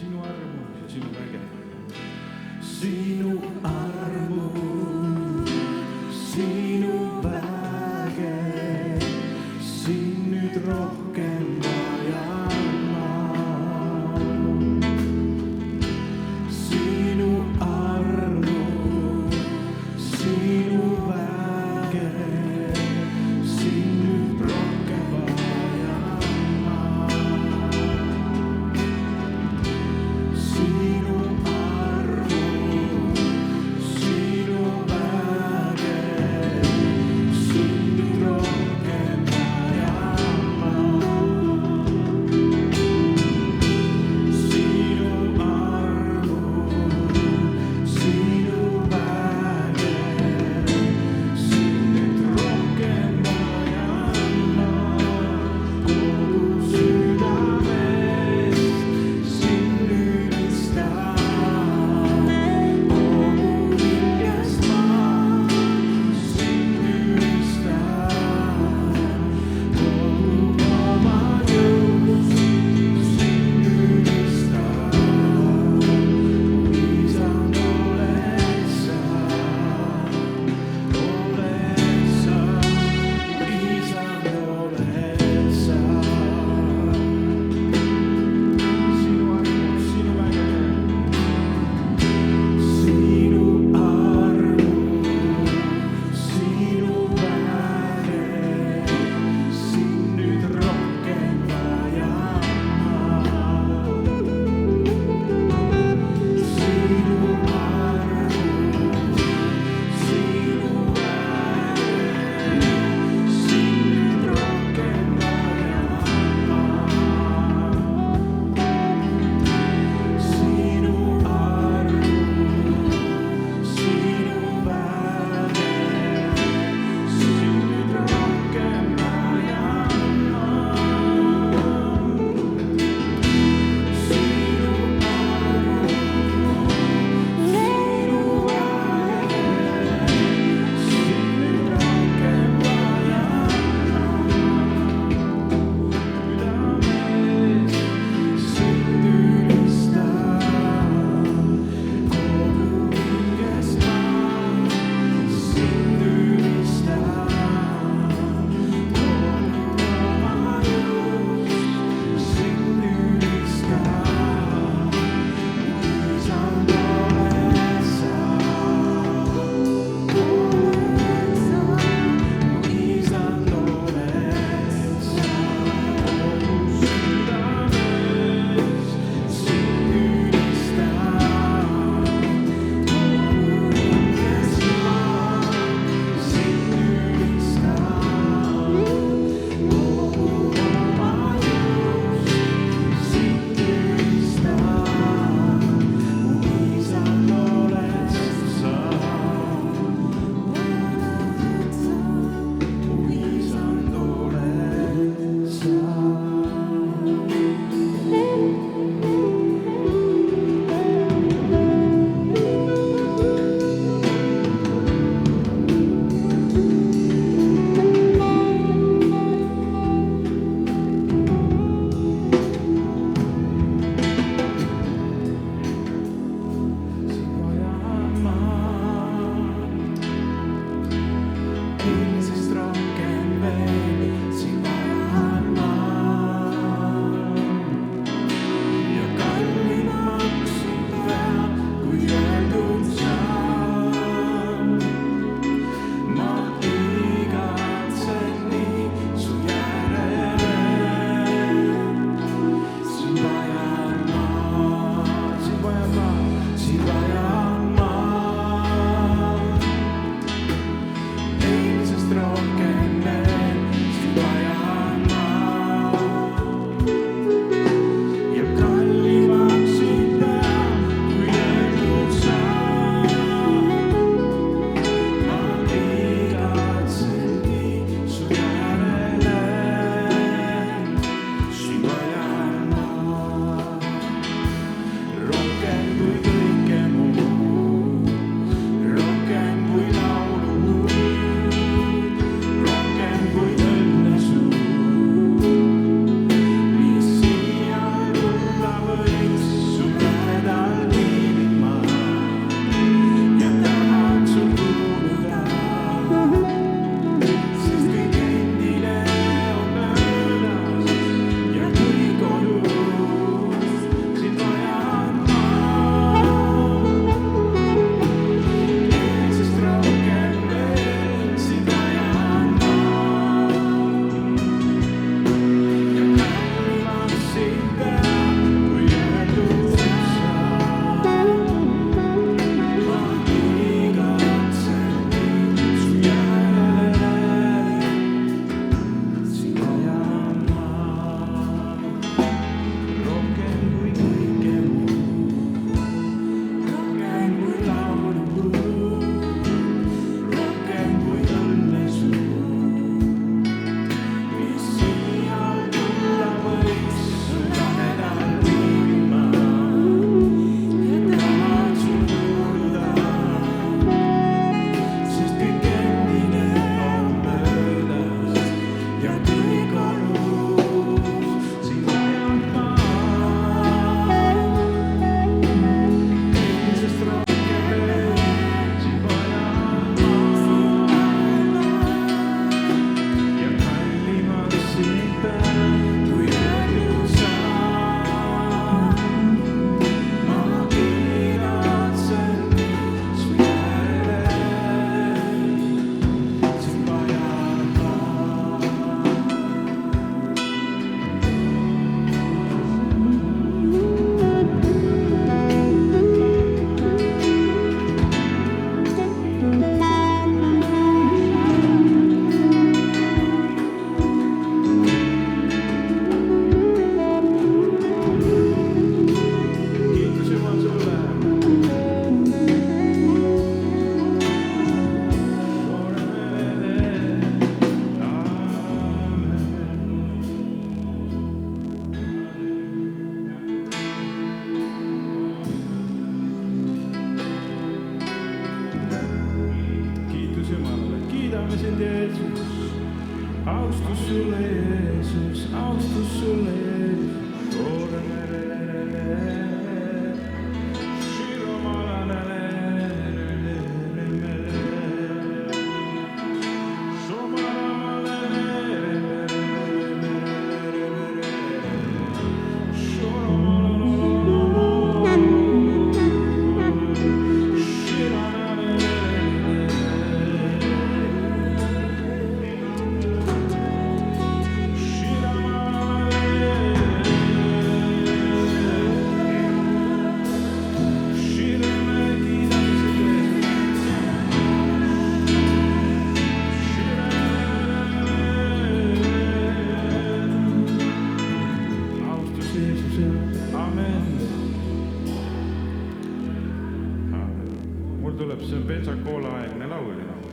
sinu armu ja sinu väge. Sinu armu, sinu väge, siin nüüd rohkem vajan ma. Sinu armu, sinu väge, siin nüüd rohkem vajan ma. Sinu armu, sinu väge, siin nüüd rohkem vajan ma. Austus sulle, Jeesus, austus sulle,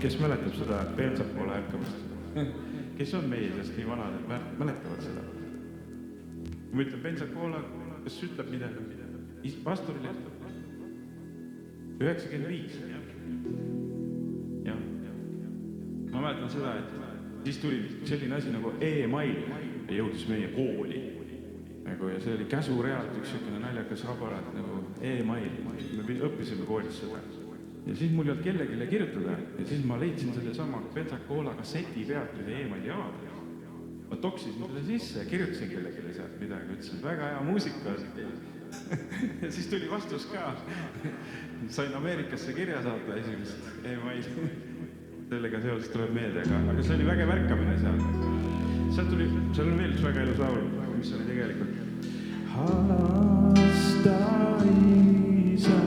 kes mäletab seda Pensacola ärkamist? Kes on meie seast nii vanad, et mäletavad seda? Ma ütlen Pensacola, kas ütleb midagi? Pastorile? 95. Jah. Ma mäletan seda, et siis tuli selline asi nagu e-mail ja jõudis meie kooli. Ja see oli käsurealt üks selline naljakas aparaat nagu e-mail. Me õppisime koolis seda. Ja siis mul ei olnud kellegile kirjutada ja siis ma leidsin selle sama Pensacola kasseti pealt ühe e-maili avada. Ma toksisin selle sisse ja kirjutasin kellegile sealt midagi, ütlesin, väga hea muusika. Ja siis tuli vastus ka. Sain Ameerikasse kirja saata esimest e-maili. Sellega seoses tuleb meelde, aga see oli vägev ärkamine seal. Seal on veel üks väga ilus laul, mis oli tegelikult. Halasta isa.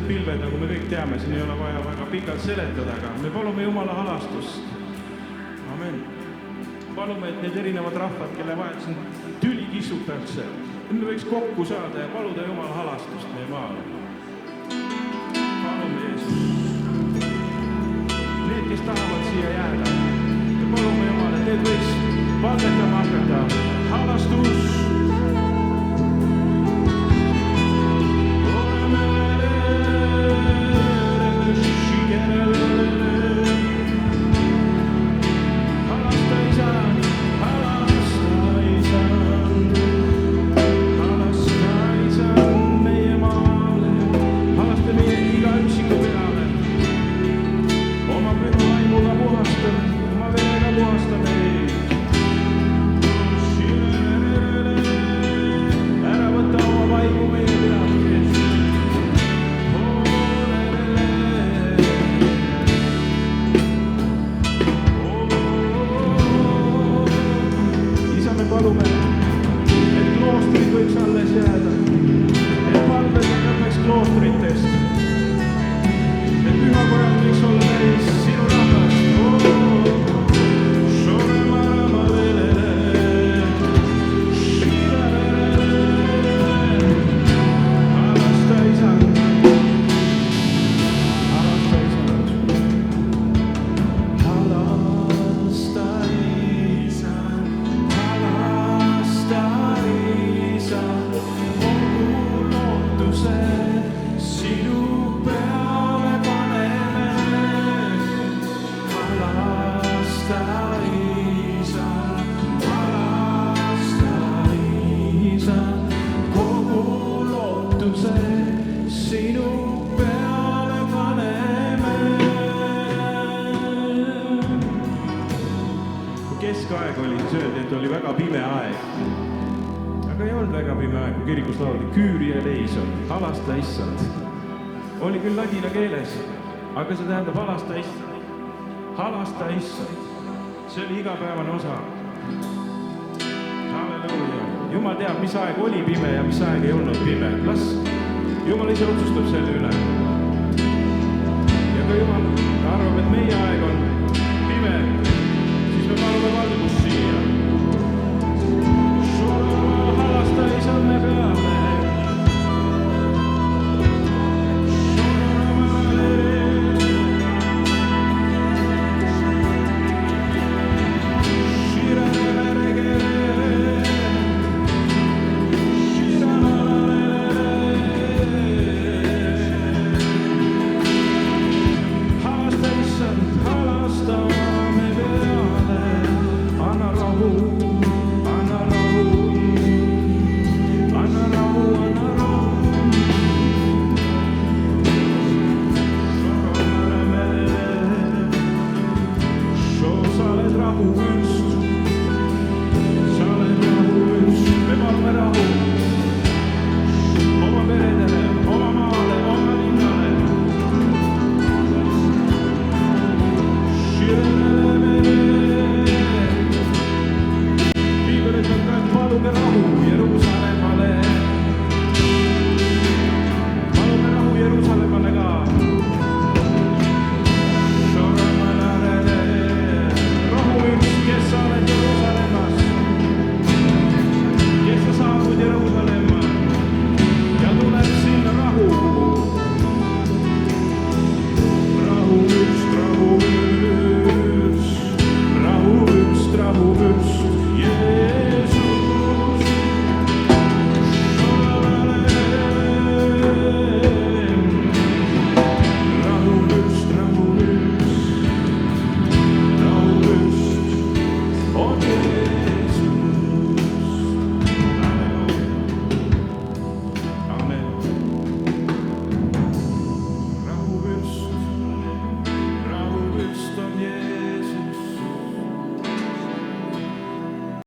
pilved, nagu me kõik teame, siin ei ole vaja väga pikalt seletada, aga me palume Jumala halastust. Amen. Palume, et need erinevad rahvad, kelle vahel siin tüli kissutakse, et me võiks kokku saada ja paluda Jumala halastust meie maale. Palume Jeesus. Need, kes tahavad siia jääda, ja palume Jumala, et need võiks valdetama hakata. Halastus! Palume, et kloostrid võiks alles jääda, et palved lõpeks kloostritest, et pühakojad võiks olla täis sinu rahvast. Halasta isand, halasta isand, halasta isand. Keskaeg oli, söödi, et oli väga pime aeg. Aga ei olnud väga pime aeg, kui kirikus lauldi Küüri ja Leison, halasta issand. Oli küll ladina keeles, aga see tähendab halasta issand. Halasta issand. See oli igapäevane osa. Halleluuja. Jumal teab, mis aeg oli pime ja mis aeg ei olnud pime. Las Jumal ise otsustab selle üle.